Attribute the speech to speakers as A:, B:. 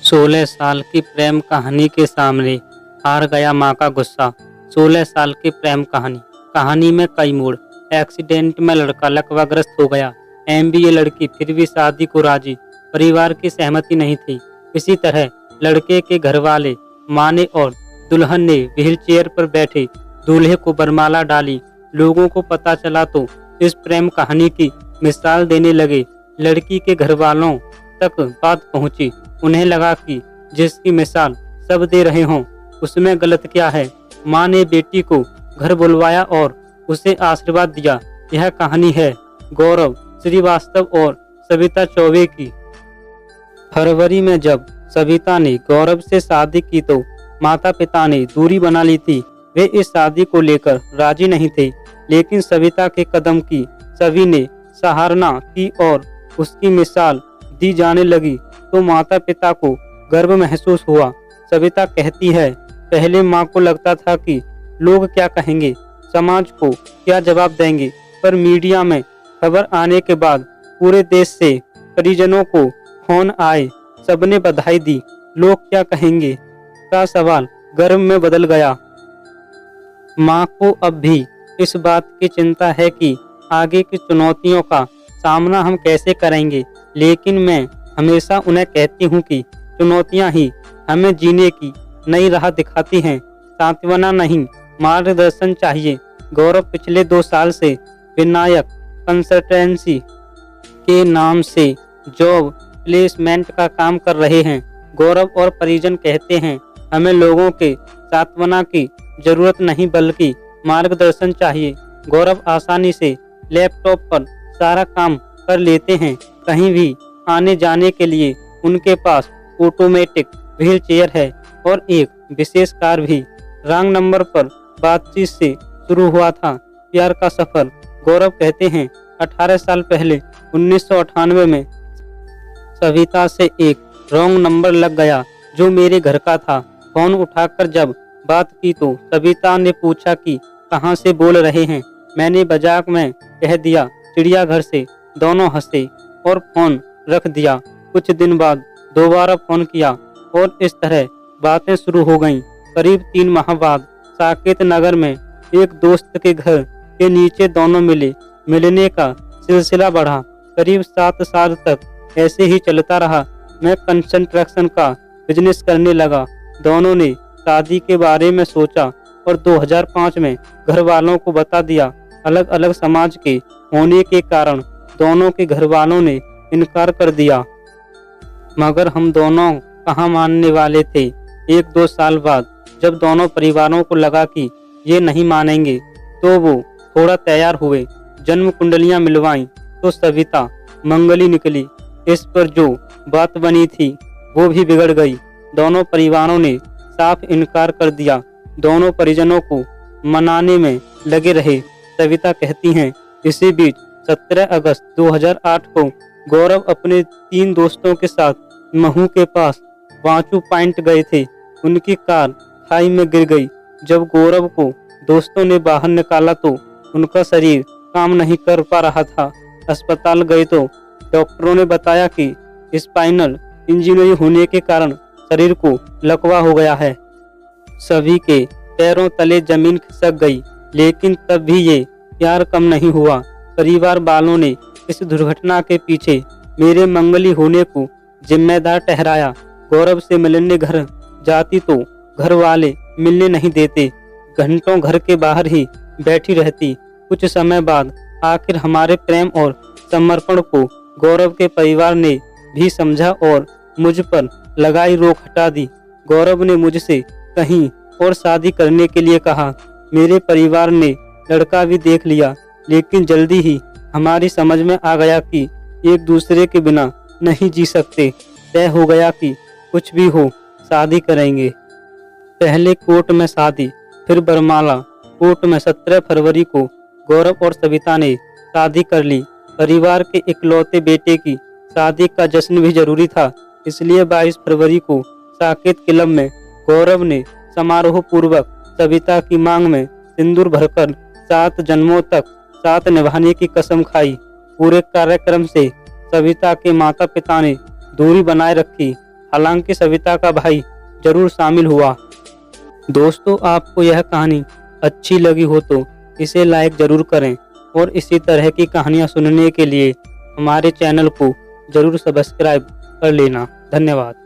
A: 16 साल की प्रेम कहानी के सामने हार गया माँ का गुस्सा। 16 साल की प्रेम कहानी में कई मोड़। एक्सीडेंट में लड़का लकवाग्रस्त हो गया। एमबीए लड़की फिर भी शादी को राजी। परिवार की सहमति नहीं थी। इसी तरह लड़के के घर वाले, माँ ने और दुल्हन ने व्हीलचेयर पर बैठे दूल्हे को वरमाला डाली। लोगों को पता चला तो इस प्रेम कहानी की मिसाल देने लगे। लड़की के घर वालों तक बात पहुंची। उन्हें लगा कि जिसकी मिसाल सब दे रहे हों उसमें गलत क्या है। माँ ने बेटी को घर बुलवाया और उसे आशीर्वाद दिया। यह कहानी है गौरव श्रीवास्तव और सविता चौबे की। फरवरी में जब सविता ने गौरव से शादी की तो माता पिता ने दूरी बना ली थी। वे इस शादी को लेकर राजी नहीं थे, लेकिन सविता के कदम की सभी ने सराहना की और उसकी मिसाल दी जाने लगी तो माता पिता को गर्व महसूस हुआ। सविता कहती है, पहले माँ को लगता था कि लोग क्या कहेंगे, समाज को क्या जवाब देंगे, पर मीडिया में खबर आने के बाद पूरे देश से परिजनों को फोन आए। सबने बधाई दी। लोग क्या कहेंगे का सवाल गर्व में बदल गया। माँ को अब भी इस बात की चिंता है कि आगे की चुनौतियों का सामना हम कैसे करेंगे, लेकिन मैं हमेशा उन्हें कहती हूँ कि चुनौतियाँ ही हमें जीने की नई राह दिखाती हैं। सांत्वना नहीं, मार्गदर्शन चाहिए। गौरव पिछले 2 साल से विनायक कंसल्टेंसी के नाम से जॉब प्लेसमेंट का काम कर रहे हैं। गौरव और परिजन कहते हैं, हमें लोगों के सांत्वना की जरूरत नहीं बल्कि मार्गदर्शन चाहिए। गौरव आसानी से लैपटॉप पर सारा काम कर लेते हैं। कहीं भी आने जाने के लिए उनके पास ऑटोमेटिक व्हील चेयर है और एक विशेष कार भी। रॉन्ग नंबर पर बातचीत से शुरू हुआ था प्यार का सफर। गौरव कहते हैं, 18 साल पहले 1998 में सविता से एक रॉन्ग नंबर लग गया जो मेरे घर का था। फोन उठाकर जब बात की तो सविता ने पूछा कि कहाँ से बोल रहे हैं। मैंने मजाक में कह दिया चिड़ियाघर से। दोनों हंसे और फोन रख दिया। कुछ दिन बाद दोबारा फोन किया और इस तरह बातें शुरू हो गईं। करीब 3 माह बाद साकेत नगर में एक दोस्त के घर के नीचे दोनों मिले। मिलने का सिलसिला बढ़ा। करीब 7 साल तक ऐसे ही चलता रहा। मैं कंस्ट्रक्शन का बिजनेस करने लगा। दोनों ने शादी के बारे में सोचा और 2005 में घर वालों को बता दिया। अलग अलग समाज के होने के कारण दोनों के घर वालों ने इनकार कर दिया, मगर हम दोनों कहाँ मानने वाले थे। 1-2 साल बाद जब दोनों परिवारों को लगा कि ये नहीं मानेंगे तो वो थोड़ा तैयार हुए। जन्म कुंडलियां मिलवाईं तो सविता मंगली निकली। इस पर जो बात बनी थी वो भी बिगड़ गई। दोनों परिवारों ने साफ इनकार कर दिया। दोनों परिजनों को मनाने में लगे रहे। सविता कहती हैं, इसी बीच 17 अगस्त 2008 को गौरव अपने 3 दोस्तों के साथ महू के पास वाचू पॉइंट गए थे। उनकी कार खाई में गिर गई। जब गौरव को दोस्तों ने बाहर निकाला तो उनका शरीर काम नहीं कर पा रहा था। अस्पताल गए तो डॉक्टरों ने बताया कि स्पाइनल इंजरी होने के कारण शरीर को लकवा हो गया है। सभी के पैरों तले जमीन खिसक गई, लेकिन तब भी ये प्यार कम नहीं हुआ। परिवार वालों ने इस दुर्घटना के पीछे मेरे मंगली होने को जिम्मेदार ठहराया। गौरव से मिलने घर जाती तो घर वाले मिलने नहीं देते। घंटों घर के बाहर ही बैठी रहती। कुछ समय बाद आखिर हमारे प्रेम और समर्पण को गौरव के परिवार ने भी समझा और मुझ पर लगाई रोक हटा दी। गौरव ने मुझसे कहीं और शादी करने के लिए कहा। मेरे परिवार ने लड़का भी देख लिया, लेकिन जल्दी ही हमारी समझ में आ गया कि एक दूसरे के बिना नहीं जी सकते। तय हो गया कि कुछ भी हो शादी करेंगे। पहले कोर्ट में शादी, फिर बरमाला। कोर्ट में 17 फरवरी को गौरव और सविता ने शादी कर ली। परिवार के इकलौते बेटे की शादी का जश्न भी जरूरी था, इसलिए 22 फरवरी को साकेत क्लब में गौरव ने समारोह पूर्वक सविता की मांग में सिंदूर भरकर 7 जन्मों तक साथ निभाने की कसम खाई। पूरे कार्यक्रम से सविता के माता पिता ने दूरी बनाए रखी। हालांकि सविता का भाई जरूर शामिल हुआ। दोस्तों, आपको यह कहानी अच्छी लगी हो तो इसे लाइक जरूर करें और इसी तरह की कहानियाँ सुनने के लिए हमारे चैनल को जरूर सब्सक्राइब कर लेना। धन्यवाद।